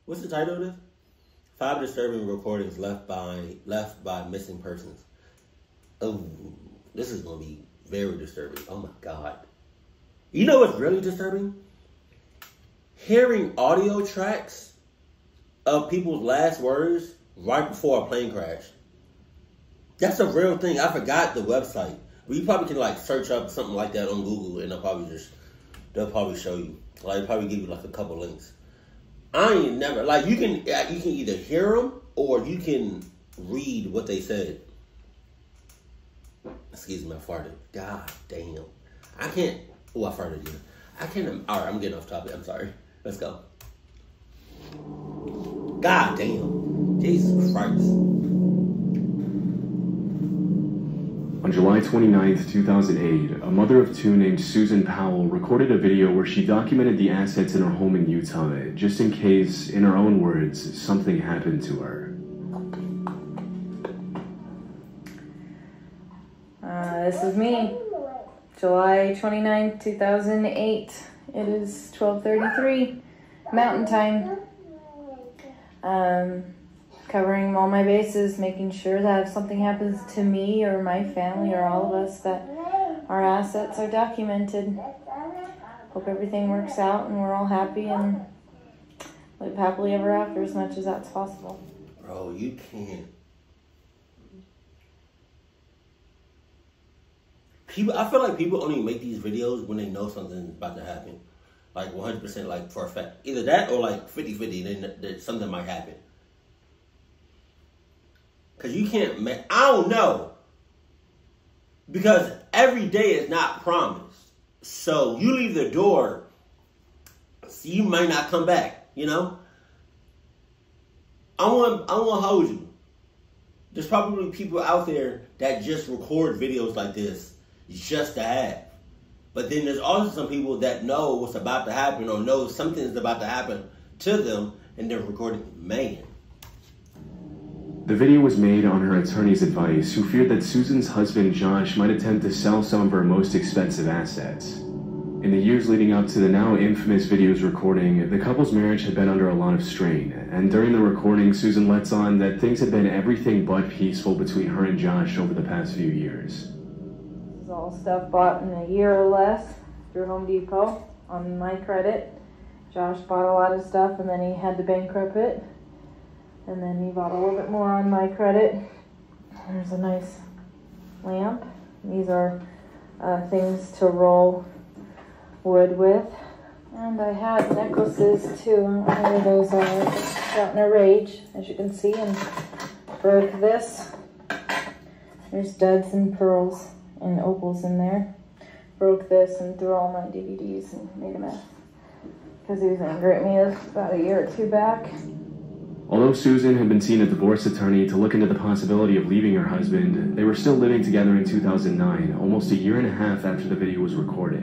What's the title of this? 5 disturbing recordings left by missing persons. Oh, this is gonna be very disturbing. Oh my God. You know what's really disturbing? Hearing audio tracks of people's last words right before a plane crash. That's a real thing. I forgot the website. But you probably can like search up something like that on Google and they'll probably show you. Like probably give you like a couple links. I ain't never like you can either hear them or you can read what they said. Excuse me, I farted. God damn. I can't. Oh, I farted again. I can't. All right, I'm getting off topic. I'm sorry. Let's go. God damn. Jesus Christ. On July 29th, 2008, a mother of 2 named Susan Powell recorded a video where she documented the assets in her home in Utah, just in case, in her own words, something happened to her. This is me. July 29th, 2008. It is 12:33 Mountain Time. Covering all my bases, making sure that if something happens to me or my family or all of us, that our assets are documented. Hope everything works out and we're all happy and live happily ever after as much as that's possible. Bro, you can't. I feel like people only make these videos when they know something's about to happen. Like 100% like for a fact. Either that or like 50-50, then something might happen. Because you can't, I don't know. Because every day is not promised. So you leave the door, so you might not come back, you know? I want to hold you. There's probably people out there that just record videos like this just to have. But then there's also some people that know what's about to happen or know something's about to happen to them and they're recording. Man. The video was made on her attorney's advice, who feared that Susan's husband, Josh, might attempt to sell some of her most expensive assets. In the years leading up to the now infamous video's recording, the couple's marriage had been under a lot of strain, and during the recording, Susan lets on that things had been everything but peaceful between her and Josh over the past few years. This is all stuff bought in a year or less through Home Depot on my credit. Josh bought a lot of stuff and then he had to bankrupt it. And then he bought a little bit more on my credit. There's a nice lamp. These are things to roll wood with. And I had necklaces too. I don't know where those are. I just got in a rage, as you can see, and broke this. There's studs and pearls and opals in there. Broke this and threw all my DVDs and made a mess. Because he was angry at me about a year or 2 back. Although Susan had been seen a divorce attorney to look into the possibility of leaving her husband, they were still living together in 2009, almost a year and a half after the video was recorded.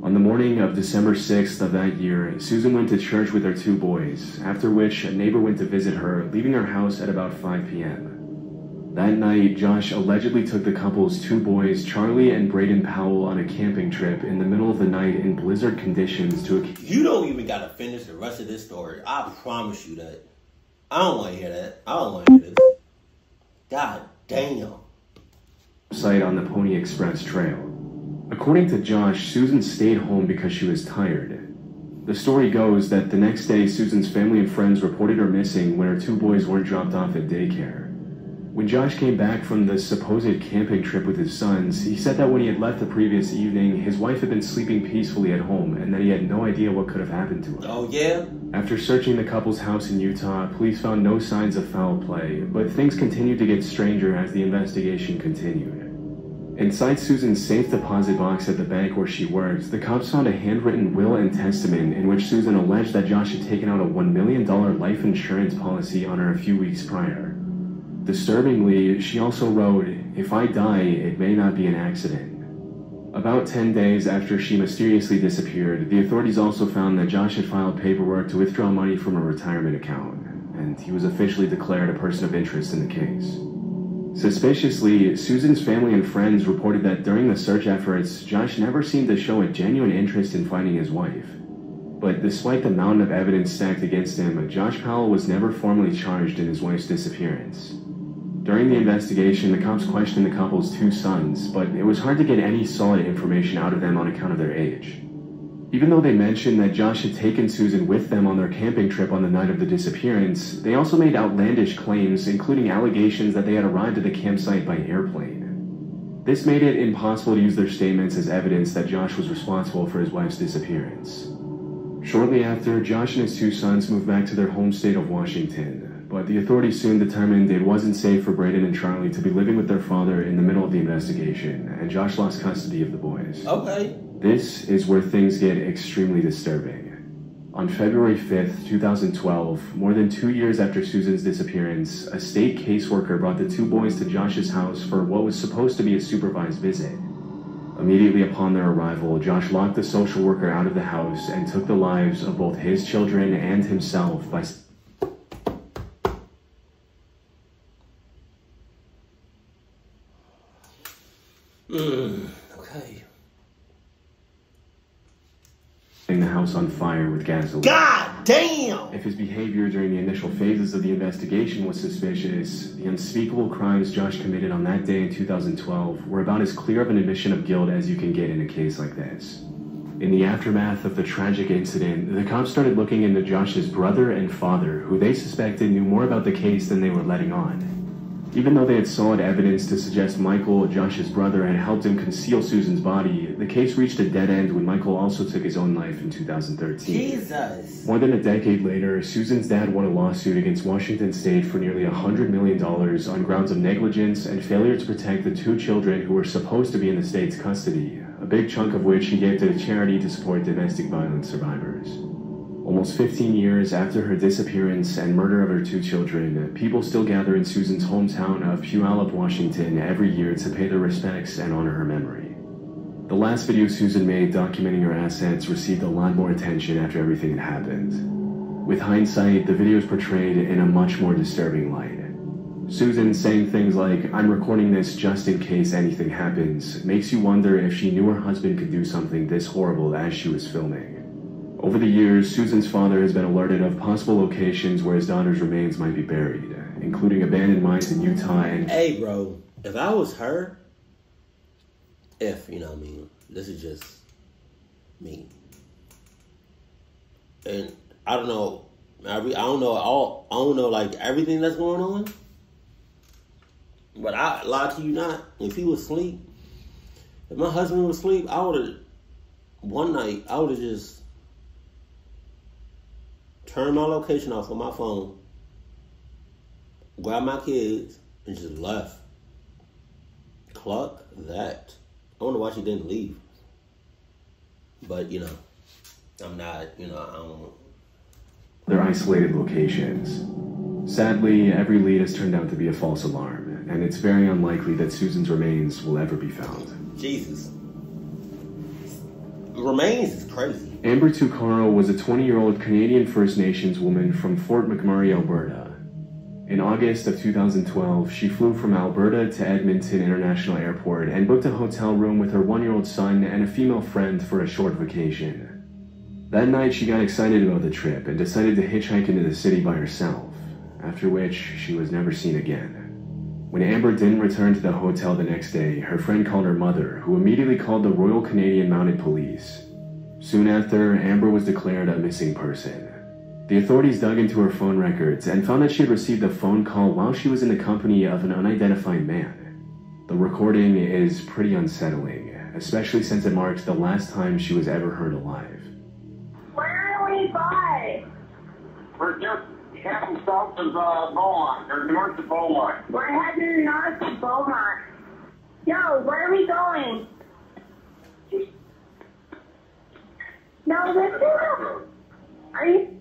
On the morning of December 6th of that year, Susan went to church with her 2 boys, after which a neighbor went to visit her, leaving her house at about 5 p.m. That night, Josh allegedly took the couple's 2 boys, Charlie and Braden Powell, on a camping trip in the middle of the night in blizzard conditions to a... You don't even got to finish the rest of this story. I promise you that. I don't want to hear that. I don't want to hear this. God damn. Site on the Pony Express Trail. According to Josh, Susan stayed home because she was tired. The story goes that the next day, Susan's family and friends reported her missing when her 2 boys weren't dropped off at daycare. When Josh came back from the supposed camping trip with his sons, he said that when he had left the previous evening, his wife had been sleeping peacefully at home and that he had no idea what could have happened to her. Oh, yeah? After searching the couple's house in Utah, police found no signs of foul play, but things continued to get stranger as the investigation continued. Inside Susan's safe deposit box at the bank where she worked, the cops found a handwritten will and testament in which Susan alleged that Josh had taken out a $1 million life insurance policy on her a few weeks prior. Disturbingly, she also wrote, "If I die, it may not be an accident." About 10 days after she mysteriously disappeared, the authorities also found that Josh had filed paperwork to withdraw money from a retirement account, and he was officially declared a person of interest in the case. Suspiciously, Susan's family and friends reported that during the search efforts, Josh never seemed to show a genuine interest in finding his wife. But despite the mountain of evidence stacked against him, Josh Powell was never formally charged in his wife's disappearance. During the investigation, the cops questioned the couple's 2 sons, but it was hard to get any solid information out of them on account of their age. Even though they mentioned that Josh had taken Susan with them on their camping trip on the night of the disappearance, they also made outlandish claims, including allegations that they had arrived at the campsite by airplane. This made it impossible to use their statements as evidence that Josh was responsible for his wife's disappearance. Shortly after, Josh and his 2 sons moved back to their home state of Washington, but the authorities soon determined it wasn't safe for Braden and Charlie to be living with their father in the middle of the investigation, and Josh lost custody of the boys. Okay. This is where things get extremely disturbing. On February 5th, 2012, more than 2 years after Susan's disappearance, a state caseworker brought the 2 boys to Josh's house for what was supposed to be a supervised visit. Immediately upon their arrival, Josh locked the social worker out of the house and took the lives of both his children and himself by Okay. setting the house on fire with gasoline. God damn! If his behavior during the initial phases of the investigation was suspicious, the unspeakable crimes Josh committed on that day in 2012 were about as clear of an admission of guilt as you can get in a case like this. In the aftermath of the tragic incident, the cops started looking into Josh's brother and father, who they suspected knew more about the case than they were letting on. Even though they had solid evidence to suggest Michael, Josh's brother, had helped him conceal Susan's body, the case reached a dead end when Michael also took his own life in 2013. Jesus! More than a decade later, Susan's dad won a lawsuit against Washington State for nearly $100 million on grounds of negligence and failure to protect the 2 children who were supposed to be in the state's custody, a big chunk of which he gave to the charity to support domestic violence survivors. Almost 15 years after her disappearance and murder of her 2 children, people still gather in Susan's hometown of Puyallup, Washington every year to pay their respects and honor her memory. The last video Susan made documenting her assets received a lot more attention after everything had happened. With hindsight, the video is portrayed in a much more disturbing light. Susan saying things like, "I'm recording this just in case anything happens," makes you wonder if she knew her husband could do something this horrible as she was filming. Over the years, Susan's father has been alerted of possible locations where his daughter's remains might be buried, including abandoned mines in Utah and... Hey, bro, if I was her, you know what I mean, this is just me. And I don't know, I don't know like everything that's going on, but I lie to you not, if he was asleep, if my husband was asleep, one night, I would have just turned my location off on my phone, grabbed my kids, and just left. Cluck that. I wonder why she didn't leave. But, you know, I'm not, I don't... They're isolated locations. Sadly, every lead has turned out to be a false alarm, and it's very unlikely that Susan's remains will ever be found. Jesus. Remains is crazy. Amber Tucaro was a 20-year-old Canadian First Nations woman from Fort McMurray, Alberta. In August of 2012, she flew from Alberta to Edmonton International Airport and booked a hotel room with her 1-year-old son and a female friend for a short vacation. That night, she got excited about the trip and decided to hitchhike into the city by herself, after which she was never seen again. When Amber didn't return to the hotel the next day, her friend called her mother, who immediately called the Royal Canadian Mounted Police. Soon after, Amber was declared a missing person. The authorities dug into her phone records and found that she had received a phone call while she was in the company of an unidentified man. The recording is pretty unsettling, especially since it marks the last time she was ever heard alive. Where are we by? We're just heading south of Beaumont, or north of Beaumont. We're heading north of Beaumont. Yo, where are we going? No, this is... Are you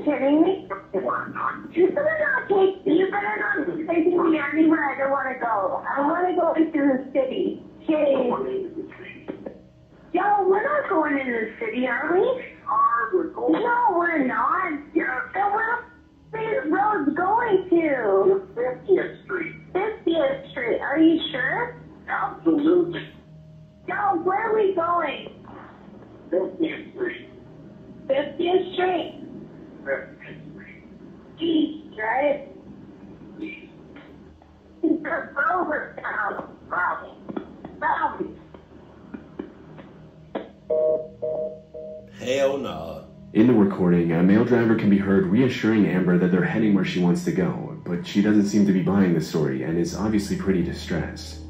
kidding me? You better not take me anywhere I don't want to go. I want to go into the city. Jeez. Yo, we're not going into the city, are we? No, we're not. Yeah. So where the road's going to? 50th Street. 50th Street. Are you sure? Absolutely. Yo, where are we going? 50th Street. 50th East, right? They're over town, probably. Hell no. In the recording, a male driver can be heard reassuring Amber that they're heading where she wants to go, but she doesn't seem to be buying the story and is obviously pretty distressed.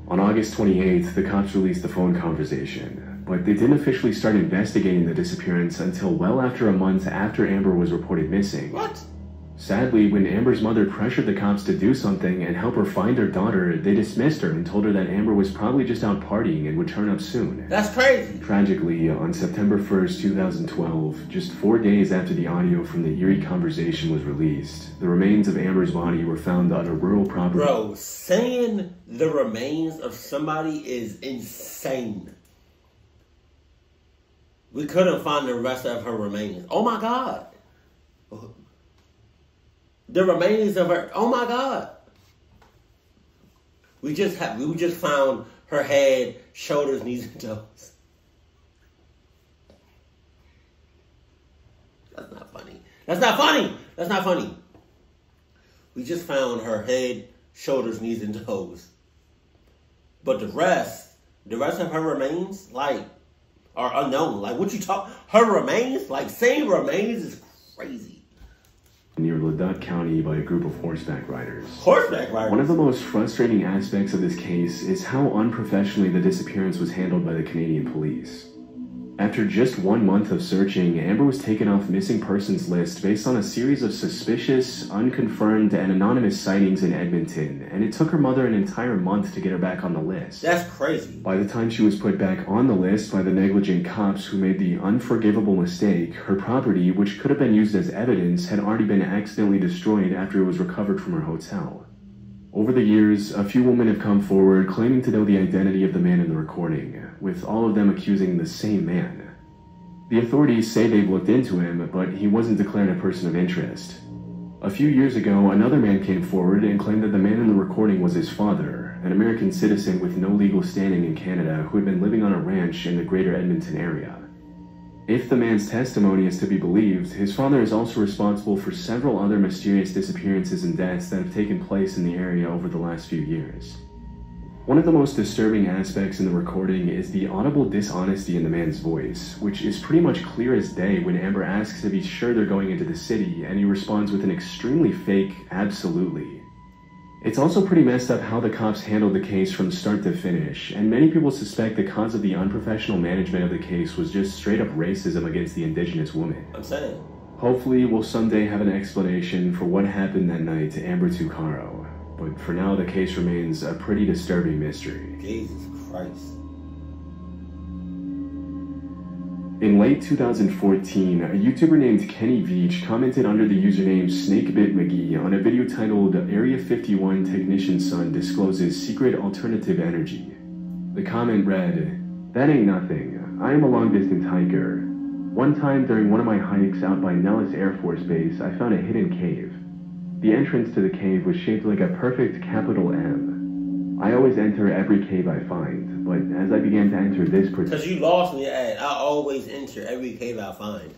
On August 28th, the cops released the phone conversation, but they didn't officially start investigating the disappearance until well after a month after Amber was reported missing. What? Sadly, when Amber's mother pressured the cops to do something and help her find her daughter, they dismissed her and told her that Amber was probably just out partying and would turn up soon. That's crazy. Tragically, on September 1st, 2012, just 4 days after the audio from the eerie conversation was released, the remains of Amber's body were found on a rural property. Bro, saying the remains of somebody is insane. We couldn't find the rest of her remains. Oh my God. The remains of her. Oh my God. We just found her head, shoulders, knees, and toes. That's not funny. That's not funny. That's not funny. We just found her head, shoulders, knees, and toes. But the rest of her remains, like, are unknown. Like, what you talk? Her remains, like, saying remains is crazy. Near Ladott County by a group of horseback riders. Horseback riders? One of the most frustrating aspects of this case is how unprofessionally the disappearance was handled by the Canadian police. After just 1 month of searching, Amber was taken off missing persons list based on a series of suspicious, unconfirmed, and anonymous sightings in Edmonton, and it took her mother an entire month to get her back on the list. That's crazy. By the time she was put back on the list by the negligent cops who made the unforgivable mistake, her property, which could have been used as evidence, had already been accidentally destroyed after it was recovered from her hotel. Over the years, a few women have come forward claiming to know the identity of the man in the recording, with all of them accusing the same man. The authorities say they've looked into him, but he wasn't declared a person of interest. A few years ago, another man came forward and claimed that the man in the recording was his father, an American citizen with no legal standing in Canada who had been living on a ranch in the greater Edmonton area. If the man's testimony is to be believed, his father is also responsible for several other mysterious disappearances and deaths that have taken place in the area over the last few years. One of the most disturbing aspects in the recording is the audible dishonesty in the man's voice, which is pretty much clear as day when Amber asks if he's sure they're going into the city, and he responds with an extremely fake "absolutely." It's also pretty messed up how the cops handled the case from start to finish, and many people suspect the cause of the unprofessional management of the case was just straight up racism against the Indigenous woman. I'm saying. Hopefully we'll someday have an explanation for what happened that night to Amber Tuccaro, but for now the case remains a pretty disturbing mystery. Jesus Christ. In late 2014, a YouTuber named Kenny Veach commented under the username SnakeBitMcGee on a video titled Area 51 Technician's Son Discloses Secret Alternative Energy. The comment read, "That ain't nothing. I am a long-distance hiker. One time during one of my hikes out by Nellis Air Force Base, I found a hidden cave. The entrance to the cave was shaped like a perfect capital M. I always enter every cave I find, but as I began to enter this Because you lost in your ad. I always enter every cave I find.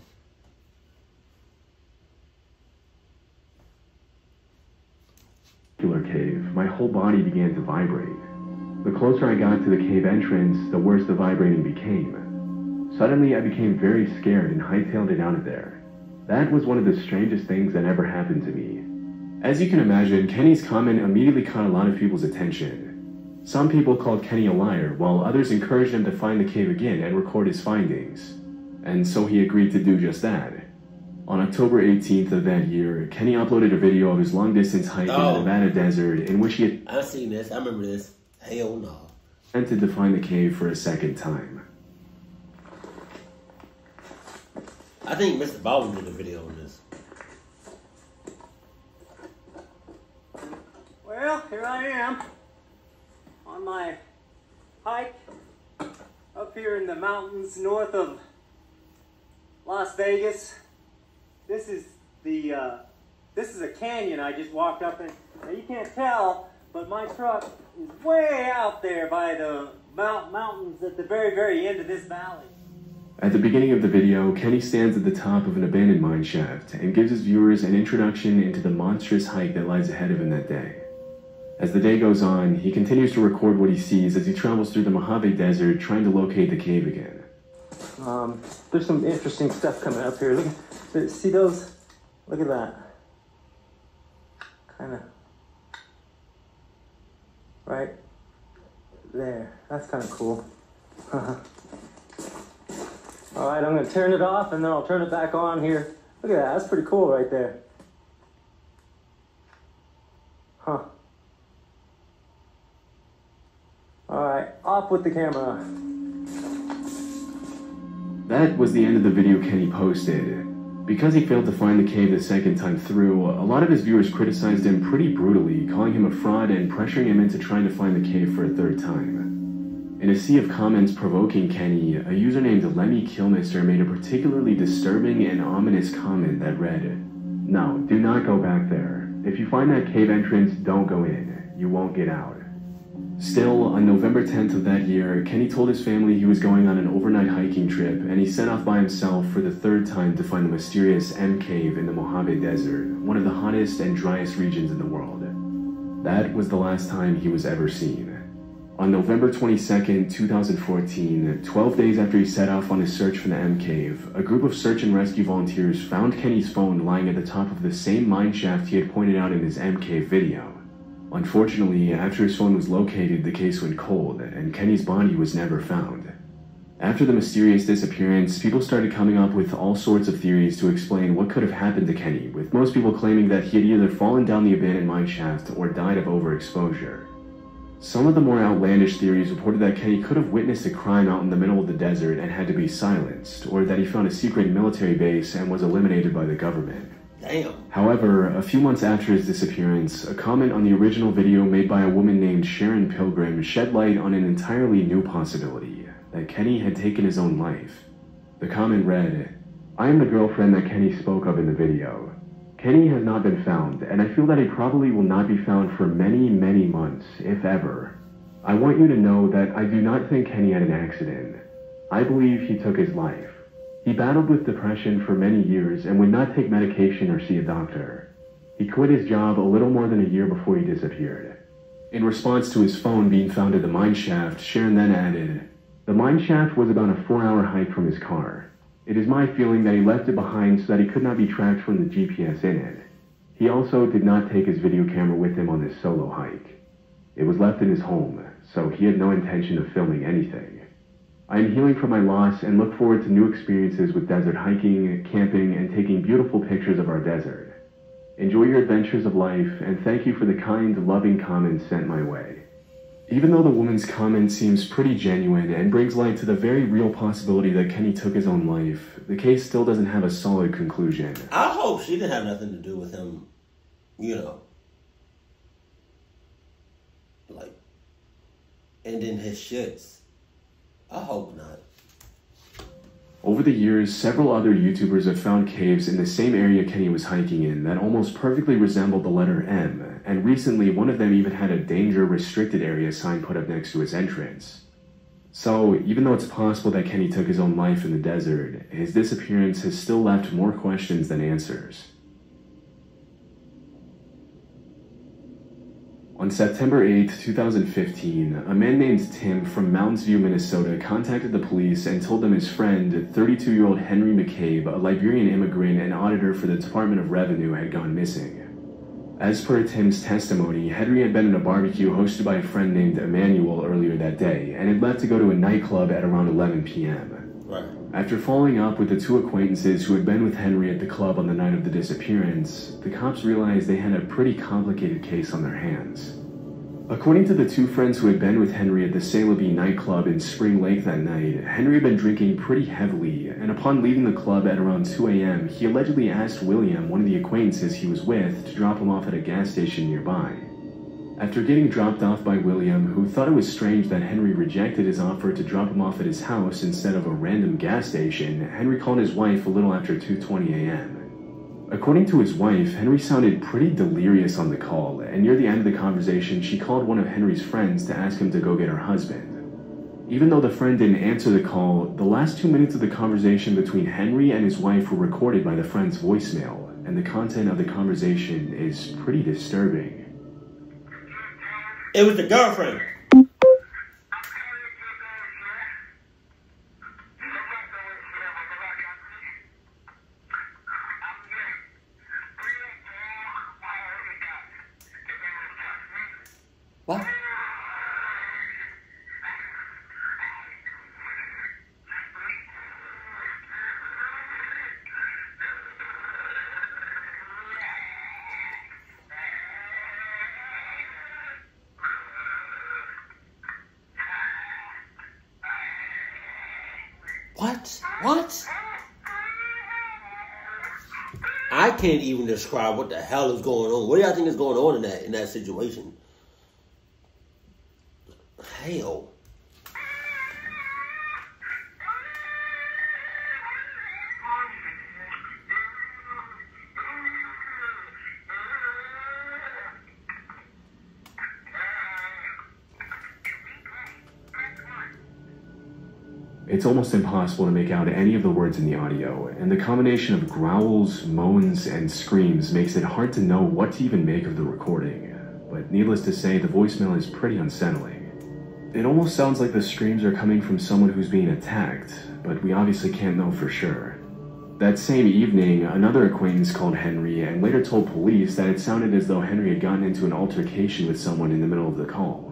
particular cave, my whole body began to vibrate. The closer I got to the cave entrance, the worse the vibrating became. Suddenly, I became very scared and hightailed it out of there. That was one of the strangest things that ever happened to me." As you can imagine, Kenny's comment immediately caught a lot of people's attention. Some people called Kenny a liar, while others encouraged him to find the cave again and record his findings. And so he agreed to do just that. On October 18th of that year, Kenny uploaded a video of his long-distance hike in the Nevada desert in which he I've seen this. I remember this. Hell no. attempted to find the cave for a second time. I think Mr. Baldwin did a video on this. Well, here I am on my hike up here in the mountains north of Las Vegas. This is a canyon I just walked up in. Now you can't tell, but my truck is way out there by the mountains at the very, very end of this valley. At the beginning of the video, Kenny stands at the top of an abandoned mine shaft and gives his viewers an introduction into the monstrous hike that lies ahead of him that day. As the day goes on, he continues to record what he sees as he travels through the Mojave Desert trying to locate the cave again. There's some interesting stuff coming up here. Look, see those? Look at that. Kind of right there. That's kind of cool. All right, I'm going to turn it off and then I'll turn it back on here. Look at that. That's pretty cool right there. Huh. All right, off with the camera. That was the end of the video Kenny posted. Because he failed to find the cave the second time through, a lot of his viewers criticized him pretty brutally, calling him a fraud and pressuring him into trying to find the cave for a third time. In a sea of comments provoking Kenny, a user named Lemmy Kilmister made a particularly disturbing and ominous comment that read, "No, do not go back there. If you find that cave entrance, don't go in. You won't get out." Still, on November 10th of that year, Kenny told his family he was going on an overnight hiking trip, and he set off by himself for the third time to find the mysterious M Cave in the Mojave Desert, one of the hottest and driest regions in the world. That was the last time he was ever seen. On November 22nd, 2014, 12 days after he set off on his search for the M Cave, a group of search and rescue volunteers found Kenny's phone lying at the top of the same mine shaft he had pointed out in his M Cave video. Unfortunately, after his phone was located, the case went cold, and Kenny's body was never found. After the mysterious disappearance, people started coming up with all sorts of theories to explain what could have happened to Kenny, with most people claiming that he had either fallen down the abandoned mine shaft or died of overexposure. Some of the more outlandish theories reported that Kenny could have witnessed a crime out in the middle of the desert and had to be silenced, or that he found a secret military base and was eliminated by the government. Damn. However, a few months after his disappearance, a comment on the original video made by a woman named Sharon Pilgrim shed light on an entirely new possibility, that Kenny had taken his own life. The comment read, "I am the girlfriend that Kenny spoke of in the video. Kenny has not been found, and I feel that he probably will not be found for many, many months, if ever. I want you to know that I do not think Kenny had an accident. I believe he took his life. He battled with depression for many years and would not take medication or see a doctor. He quit his job a little more than a year before he disappeared." In response to his phone being found at the mine shaft, Sharon then added, "The mine shaft was about a 4-hour hike from his car. It is my feeling that he left it behind so that he could not be tracked from the GPS in it. He also did not take his video camera with him on this solo hike. It was left in his home, so he had no intention of filming anything. I am healing from my loss and look forward to new experiences with desert hiking, camping, and taking beautiful pictures of our desert. Enjoy your adventures of life, and thank you for the kind, loving comments sent my way." Even though the woman's comment seems pretty genuine and brings light to the very real possibility that Kenny took his own life, the case still doesn't have a solid conclusion. I hope she didn't have nothing to do with him, like, ending his shits. I hope not. Over the years, several other YouTubers have found caves in the same area Kenny was hiking in that almost perfectly resembled the letter M, and recently one of them even had a danger restricted area sign put up next to its entrance. So, even though it's possible that Kenny took his own life in the desert, his disappearance has still left more questions than answers. On September 8, 2015, a man named Tim from Mountains View, Minnesota contacted the police and told them his friend, 32-year-old Henry McCabe, a Liberian immigrant and auditor for the Department of Revenue, had gone missing. As per Tim's testimony, Henry had been at a barbecue hosted by a friend named Emmanuel earlier that day and had left to go to a nightclub at around 11 p.m. Right. After following up with the two acquaintances who had been with Henry at the club on the night of the disappearance, the cops realized they had a pretty complicated case on their hands. According to the two friends who had been with Henry at the Céline nightclub in Spring Lake that night, Henry had been drinking pretty heavily, and upon leaving the club at around 2 a.m., he allegedly asked William, one of the acquaintances he was with, to drop him off at a gas station nearby. After getting dropped off by William, who thought it was strange that Henry rejected his offer to drop him off at his house instead of a random gas station, Henry called his wife a little after 2:20 a.m. According to his wife, Henry sounded pretty delirious on the call, and near the end of the conversation, she called one of Henry's friends to ask him to go get her husband. Even though the friend didn't answer the call, the last 2 minutes of the conversation between Henry and his wife were recorded by the friend's voicemail, and the content of the conversation is pretty disturbing. It was the girlfriend. What? What? I can't even describe what the hell is going on. What do y'all think is going on in that situation? Hell. It's almost impossible to make out any of the words in the audio, and the combination of growls, moans, and screams makes it hard to know what to even make of the recording. But needless to say, the voicemail is pretty unsettling. It almost sounds like the screams are coming from someone who's being attacked, but we obviously can't know for sure. That same evening, another acquaintance called Henry and later told police that it sounded as though Henry had gotten into an altercation with someone in the middle of the call.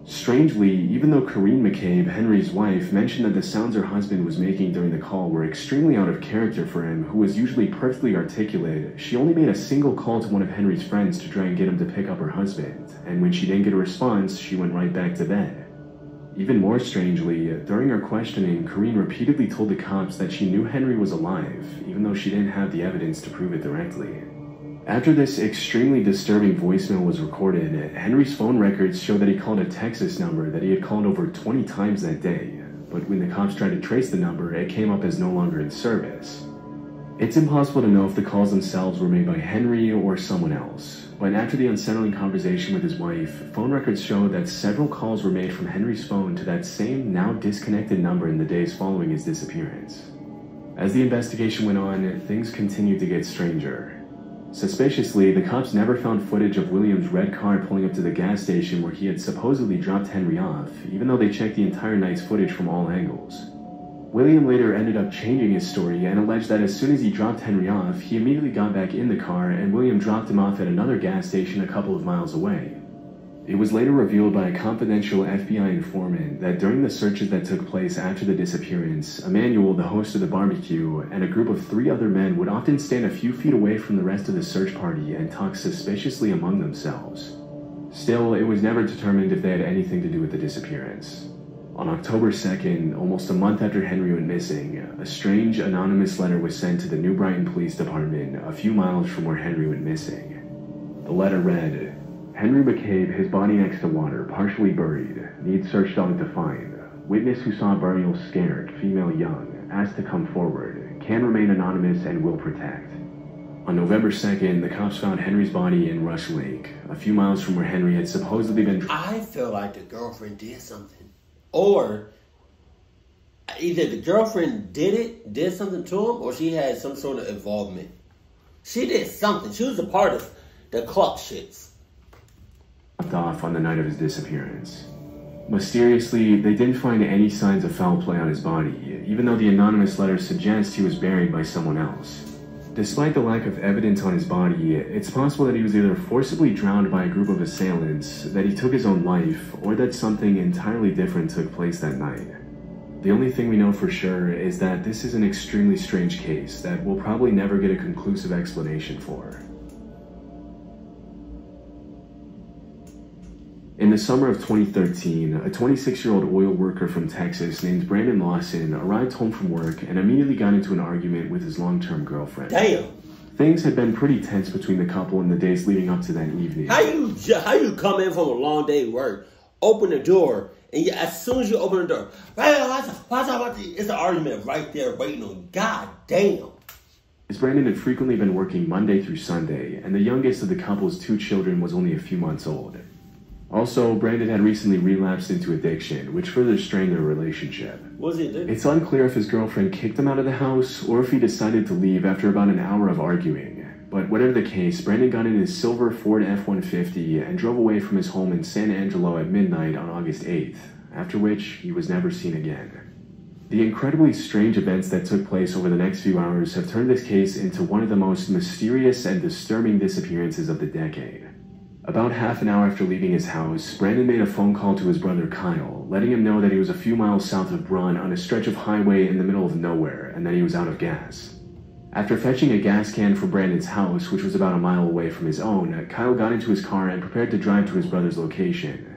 Strangely, even though Corinne McCabe, Henry's wife, mentioned that the sounds her husband was making during the call were extremely out of character for him, who was usually perfectly articulate, she only made a single call to one of Henry's friends to try and get him to pick up her husband, and when she didn't get a response, she went right back to bed. Even more strangely, during her questioning, Corinne repeatedly told the cops that she knew Henry was alive, even though she didn't have the evidence to prove it directly. After this extremely disturbing voicemail was recorded, Henry's phone records show that he called a Texas number that he had called over 20 times that day, but when the cops tried to trace the number, it came up as no longer in service. It's impossible to know if the calls themselves were made by Henry or someone else, but after the unsettling conversation with his wife, phone records show that several calls were made from Henry's phone to that same now disconnected number in the days following his disappearance. As the investigation went on, things continued to get stranger. Suspiciously, the cops never found footage of William's red car pulling up to the gas station where he had supposedly dropped Henry off, even though they checked the entire night's footage from all angles. William later ended up changing his story and alleged that as soon as he dropped Henry off, he immediately got back in the car and William dropped him off at another gas station a couple of miles away. It was later revealed by a confidential FBI informant that during the searches that took place after the disappearance, Emmanuel, the host of the barbecue, and a group of 3 other men would often stand a few feet away from the rest of the search party and talk suspiciously among themselves. Still, it was never determined if they had anything to do with the disappearance. On October 2nd, almost a month after Henry went missing, a strange anonymous letter was sent to the New Brighton Police Department a few miles from where Henry went missing. The letter read, "Henry McCabe, his body next to water, partially buried. Needs search dog to find. Witness who saw burial scared, female young, asked to come forward. Can remain anonymous and will protect." On November 2nd, the cops found Henry's body in Rush Lake, a few miles from where Henry had supposedly been. I feel like the girlfriend did something. Or either the girlfriend did something to him, or she had some sort of involvement. She did something. She was a part of the cluck shits. Off on the night of his disappearance. Mysteriously, they didn't find any signs of foul play on his body, even though the anonymous letter suggests he was buried by someone else. Despite the lack of evidence on his body, it's possible that he was either forcibly drowned by a group of assailants, that he took his own life, or that something entirely different took place that night. The only thing we know for sure is that this is an extremely strange case that we'll probably never get a conclusive explanation for. In the summer of 2013, a 26-year-old oil worker from Texas named Brandon Lawson arrived home from work and immediately got into an argument with his long-term girlfriend. Damn! Things had been pretty tense between the couple in the days leading up to that evening. How you come in from a long day of work, open the door, and as soon as you open the door, it's an argument right there waiting on you. God damn! As Brandon had frequently been working Monday through Sunday, and the youngest of the couple's 2 children was only a few months old. Also, Brandon had recently relapsed into addiction, which further strained their relationship. Was he addicted? It's unclear if his girlfriend kicked him out of the house or if he decided to leave after about an hour of arguing. But whatever the case, Brandon got in his silver Ford F-150 and drove away from his home in San Angelo at midnight on August 8th, after which he was never seen again. The incredibly strange events that took place over the next few hours have turned this case into one of the most mysterious and disturbing disappearances of the decade. About half an hour after leaving his house, Brandon made a phone call to his brother Kyle, letting him know that he was a few miles south of Braun on a stretch of highway in the middle of nowhere and that he was out of gas. After fetching a gas can from Brandon's house, which was about a mile away from his own, Kyle got into his car and prepared to drive to his brother's location.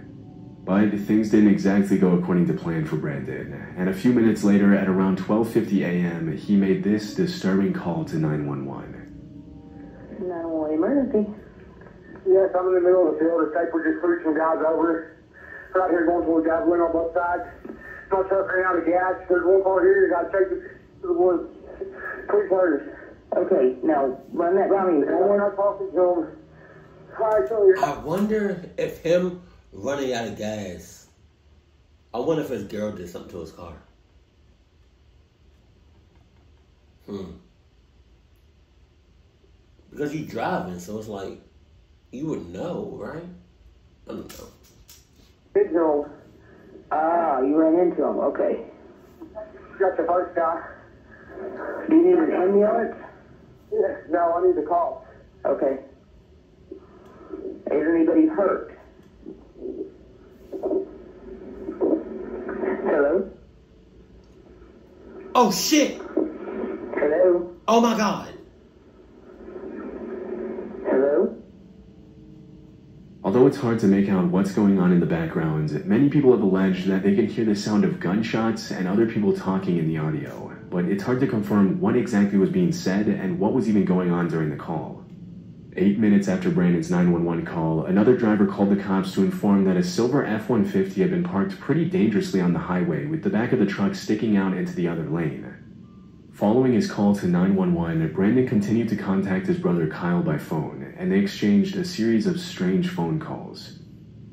But things didn't exactly go according to plan for Brandon, and a few minutes later, at around 12:50 a.m., he made this disturbing call to 911. 911 emergency. Yes, I'm in the middle of the field. It's like we just flew some guys over. Right here going towards Javelin on both sides. Not sure if they're out of gas. There's one part here. You got to take it to the woods. Please hurry. Okay, now run that by me. We're not talking to him. All right, so you're... I wonder if him running out of gas, I wonder if his girl did something to his car. Because you driving, so it's like, you would know, right? I don't know. Big no. Ah, you ran into him. Okay. Got the first guy. Do you need an ambulance? Yeah, no, I need the call. Okay. Is anybody hurt? Hello? Oh, shit! Hello? Oh, my God! Hello? Although it's hard to make out what's going on in the background, many people have alleged that they can hear the sound of gunshots and other people talking in the audio, but it's hard to confirm what exactly was being said and what was even going on during the call. 8 minutes after Brandon's 911 call, another driver called the cops to inform that a silver F-150 had been parked pretty dangerously on the highway with the back of the truck sticking out into the other lane. Following his call to 911, Brandon continued to contact his brother Kyle by phone, and they exchanged a series of strange phone calls.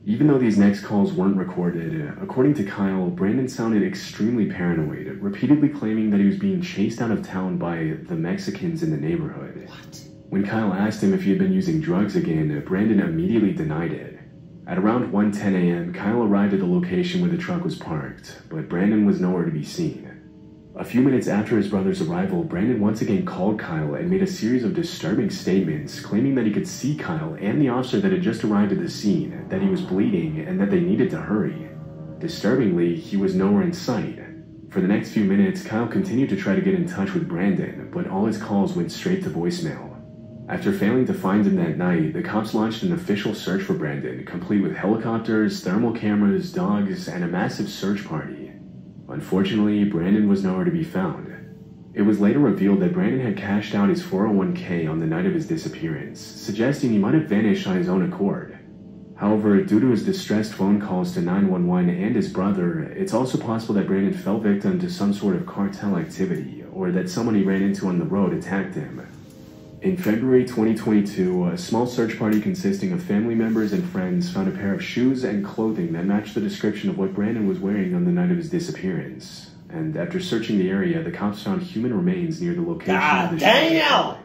Even though these next calls weren't recorded, according to Kyle, Brandon sounded extremely paranoid, repeatedly claiming that he was being chased out of town by the Mexicans in the neighborhood. What? When Kyle asked him if he had been using drugs again, Brandon immediately denied it. At around 1:10 a.m., Kyle arrived at the location where the truck was parked, but Brandon was nowhere to be seen. A few minutes after his brother's arrival, Brandon once again called Kyle and made a series of disturbing statements, claiming that he could see Kyle and the officer that had just arrived at the scene, that he was bleeding, and that they needed to hurry. Disturbingly, he was nowhere in sight. For the next few minutes, Kyle continued to try to get in touch with Brandon, but all his calls went straight to voicemail. After failing to find him that night, the cops launched an official search for Brandon, complete with helicopters, thermal cameras, dogs, and a massive search party. Unfortunately, Brandon was nowhere to be found. It was later revealed that Brandon had cashed out his 401k on the night of his disappearance, suggesting he might have vanished on his own accord. However, due to his distressed phone calls to 911 and his brother, it's also possible that Brandon fell victim to some sort of cartel activity, or that someone he ran into on the road attacked him. In February 2022, a small search party consisting of family members and friends found a pair of shoes and clothing that matched the description of what Brandon was wearing on the night of his disappearance. And after searching the area, the cops found human remains near the location of the shoe.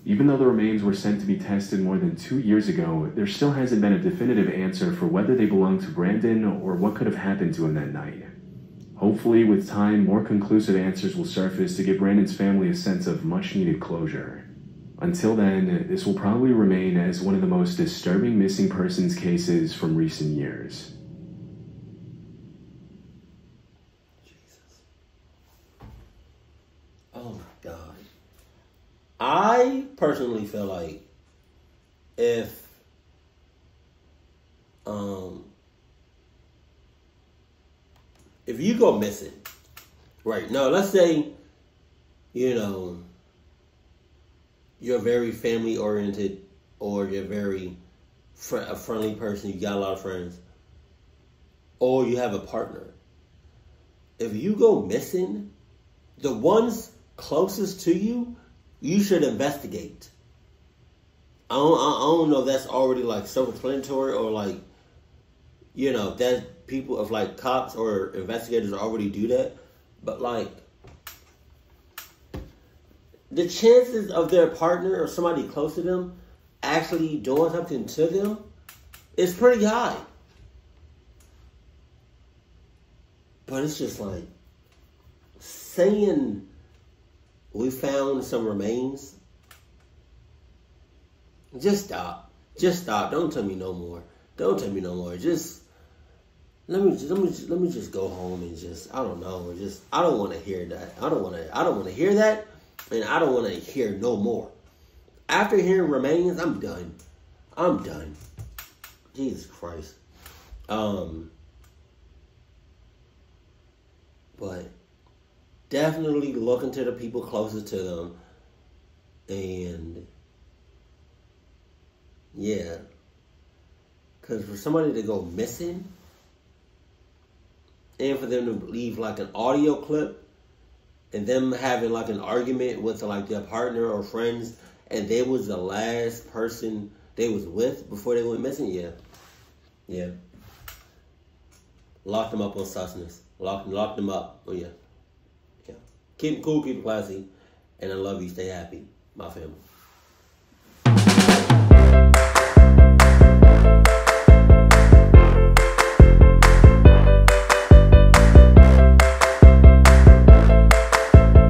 Even though the remains were sent to be tested more than 2 years ago, there still hasn't been a definitive answer for whether they belonged to Brandon or what could have happened to him that night. Hopefully, with time, more conclusive answers will surface to give Brandon's family a sense of much-needed closure. Until then, this will probably remain as one of the most disturbing missing persons cases from recent years. Jesus. Oh my God. I personally feel like if you go missing, right? No, let's say, you're very family oriented, or you're very a friendly person, you got a lot of friends, or you have a partner. If you go missing, the ones closest to you, you should investigate. I don't know if that's already like self-explanatory or like you know, that people of like cops or investigators already do that, but like the chances of their partner or somebody close to them actually doing something to them is pretty high. But it's just like saying we found some remains. Just stop. Just stop. Don't tell me no more. Don't tell me no more. Just let me just go home and just, I don't know, just, I don't want to hear that. I don't want to hear that, and I don't want to hear no more. After hearing remains, I'm done. I'm done. Jesus Christ. But definitely look into the people closest to them, and yeah, because for somebody to go missing, and for them to leave like an audio clip, and them having like an argument with like their partner or friends, and they was the last person they was with before they went missing, yeah. Lock them up on susness. Lock them up. Oh yeah. Keep it cool, keep it classy, and I love you. Stay happy, my family.